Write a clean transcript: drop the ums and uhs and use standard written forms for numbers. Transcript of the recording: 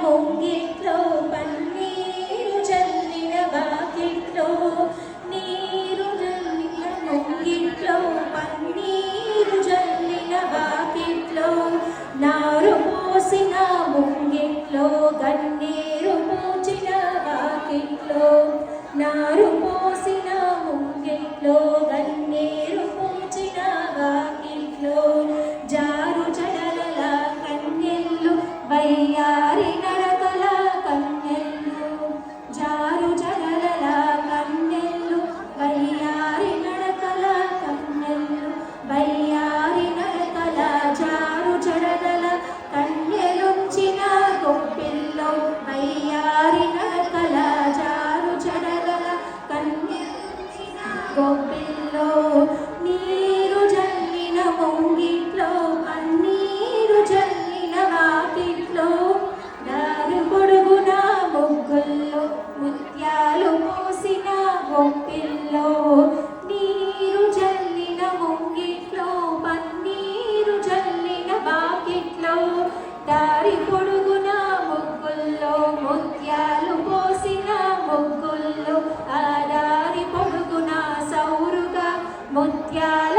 ముంగిట్లో పన్నీరు జల్లిన వాకిట్లో నీరు జల్లిన ముంగిట్లో పన్నీరు జల్లిన వాకిట్లో నారు పోసిన ముంగిట్లో గన్నేరు పూచిన వాకిట్లో నారు పోసిన ముంగిట్లో గన్నేరు పూచిన వాకిట్లో జారు జడల కన్నెల్లు వయ్యారి నడకల కన్నెల్లు జారు జడల కన్నెల్లు వయ్యారి నడకల కన్నెల్లు వయ్యారి నడకల జారు జడల కన్నెలుంచిన గొప్పిల్లో వయ్యారి నడకల జారు జడల కన్నెలుంచిన గొప్పిల్లో నీరు జల్లిన ముంగిట్లో పన్నీరు జల్లిన వాకిట్లో దారి పొడుగున ముగ్గుల్లో ముత్యాలు పోసిన గొప్పిల్లో నీరు జల్లిన ముంగిట్లో పన్నీరు జల్లిన వాకిట్లో దారి పొడుగున ముగ్గుల్లో ముత్యాలు పోసిన ముగ్గుల్లో ఆ దారి పొడుగున సౌరుగా ముత్యాల